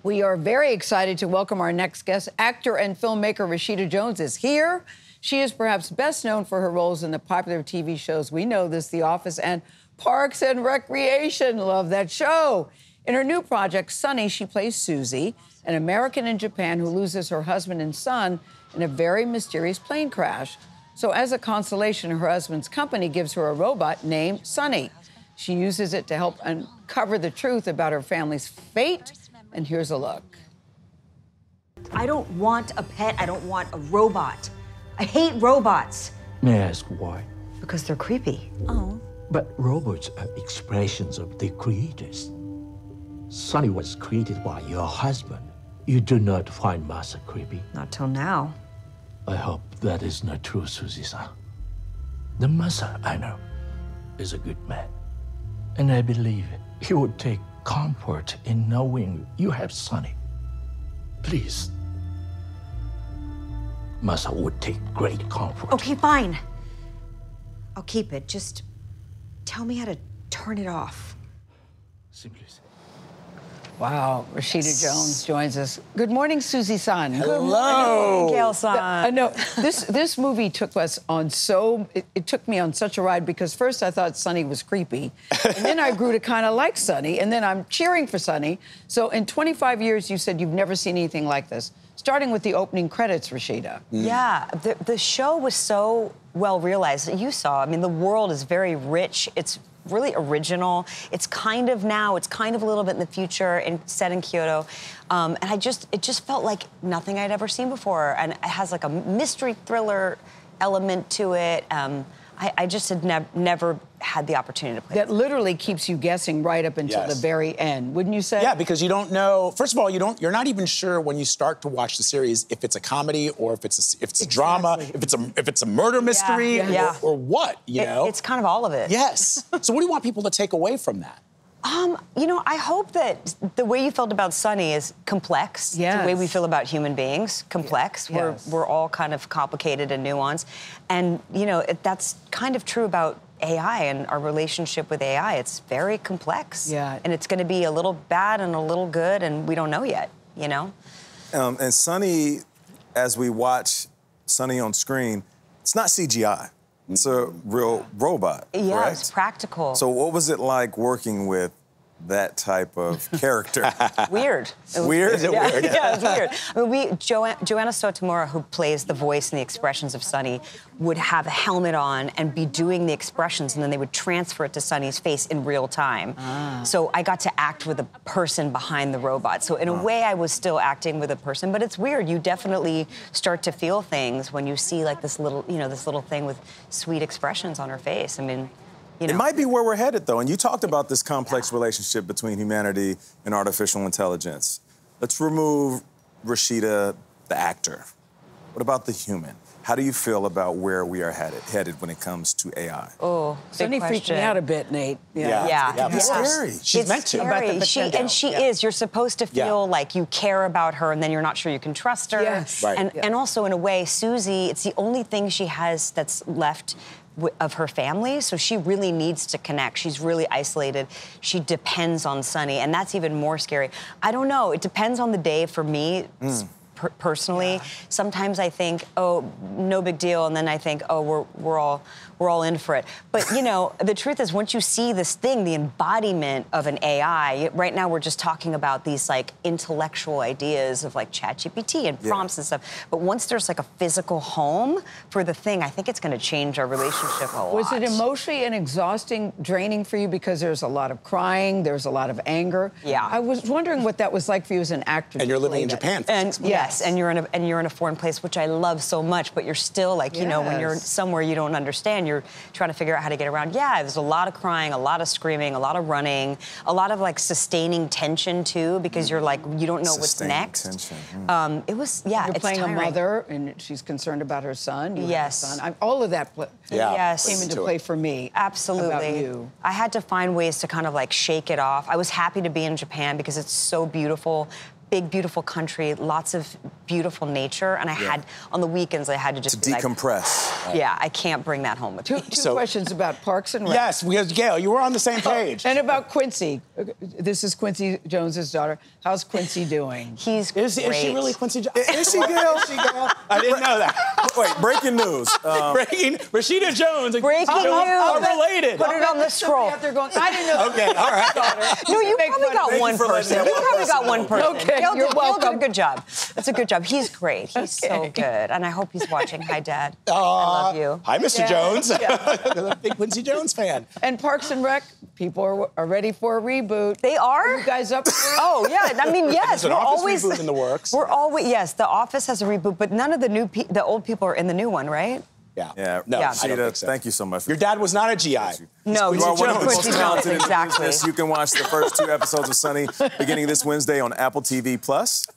We are very excited to welcome our next guest. Actor and filmmaker Rashida Jones is here. She is perhaps best known for her roles in the popular TV shows We Know This, The Office, and Parks and Recreation. Love that show. In her new project, Sunny, she plays Susie, an American in Japan who loses her husband and son in a very mysterious plane crash. So as a consolation, her husband's company gives her a robot named Sunny. She uses it to help uncover the truth about her family's fate. And here's a look. I don't want a pet. I don't want a robot. I hate robots. May I ask why? Because they're creepy. Oh. But robots are expressions of the creators. Sunny was created by your husband. You do not find Masa creepy? Not till now. I hope that is not true, Susie-san. The Masa I know is a good man. And I believe he would take comfort in knowing you have Sunny. Please. Masa would take great comfort. Okay, fine. I'll keep it. Just tell me how to turn it off. Simply say. Wow, Rashida Jones joins us. Good morning, Susie-san. Hello. Gayle-san. No, this movie took us on it took me on such a ride because first I thought Sunny was creepy, and then I grew to kind of like Sunny, and then I'm cheering for Sunny. So in 25 years, you said you've never seen anything like this. Starting with the opening credits, Rashida. Yeah, the show was so well realized. You saw, I mean, the world is very rich. It's really original. It's kind of a little bit in the future, set in Kyoto. And it just felt like nothing I'd ever seen before. And it has like a mystery thriller element to it. I just had never had the opportunity to play That literally keeps you guessing right up until the very end, wouldn't you say? Yeah, because you don't know. First of all, you're not even sure when you start to watch the series if it's a comedy or if it's a drama, if it's a murder mystery or what. You know, it's kind of all of it. Yes. So what do you want people to take away from that? You know, I hope that the way you felt about Sunny is complex. Yes. The way we feel about human beings, complex. Yes. We're all kind of complicated and nuanced. And, you know, that's kind of true about AI and our relationship with AI. It's very complex. Yeah. And it's going to be a little bad and a little good, and we don't know yet, you know? And Sunny, as we watch Sunny on screen, it's not CGI. It's a real robot, Yeah, correct? it's practical. So what was it like working with that type of character? Weird. Weird? Is it weird? Yeah, it's weird. I mean, Joanna Sotomura, who plays the voice and the expressions of Sunny, would have a helmet on and be doing the expressions, and then they would transfer it to Sunny's face in real time. So I got to act with a person behind the robot. So in a way, I was still acting with a person, but it's weird. You definitely start to feel things when you see like this little thing with sweet expressions on her face. I mean, you know. It might be where we're headed, though, and you talked about this complex relationship between humanity and artificial intelligence. Let's remove Rashida, the actor. What about the human? How do you feel about where we are headed when it comes to AI? Oh, Sunny freaked me out a bit, Nate. Yeah. It's scary. She's meant to. And she is. You're supposed to feel like you care about her, and then you're not sure you can trust her. Yes. Right. And also, in a way, Susie, it's the only thing she has that's left of her family, so she really needs to connect. She's really isolated. She depends on Sunny, and that's even more scary. I don't know. It depends on the day for me. Personally, sometimes I think, oh, no big deal, and then I think, oh, we're all in for it. But you know, the truth is, once you see this thing, the embodiment of an AI, right now we're just talking about these like intellectual ideas of like ChatGPT and prompts and stuff. But once there's like a physical home for the thing, I think it's going to change our relationship a lot. Was it emotionally and exhausting, draining for you because there's a lot of crying, there's a lot of anger? Yeah. I was wondering what that was like for you as an actor. And you're living in Japan for 6 months. Yes, and you're in a foreign place, which I love so much. But you're still like, you know, when you're somewhere you don't understand, you're trying to figure out how to get around. Yeah, there's a lot of crying, a lot of screaming, a lot of running, a lot of like sustaining tension too, because you're like, you don't know what's next. Tension. It was, You're it's playing tiring. a mother, and she's concerned about her son. You have a Yes. son. all of that came into play for me. Absolutely. About you. I had to find ways to kind of like shake it off. I was happy to be in Japan because it's so beautiful. Big, beautiful country, lots of beautiful nature, and I had, on the weekends, I had to just decompress. Yeah, I can't bring that home with me. Two questions about Parks and Rec. Yes, because Gayle, you were on the same page. And about Quincy. This is Quincy Jones's daughter. How's Quincy doing? He's great. Is she really Quincy Jones? Is she, Gayle? I didn't know that. Wait, breaking news. Breaking Rashida Jones and Breaking Quincy Jones are news. related. Put it on the scroll. Out there going, I didn't know. Okay, all right. No, you probably got one person. You probably got one person. Okay, Gayle you're did welcome. a good job. That's a good job. He's great. He's so good. And I hope he's watching. Hi, Dad. I love you. Hi, Mr. Jones. I'm a big Quincy Jones fan. And Parks and Rec, people are ready for a reboot. They are? You guys up for it? Oh, yeah. I mean, yes. There's an Office reboot in the works. We're always, yes, The Office has a reboot, but none of the old people are in the new one, right? Yeah. No, Yeah. I don't think so. Thank you so much. Your dad was not a GI. No, You are one of the Quincy most talented Jones, exactly. individuals. You can watch the first 2 episodes of Sunny beginning this Wednesday on Apple TV+.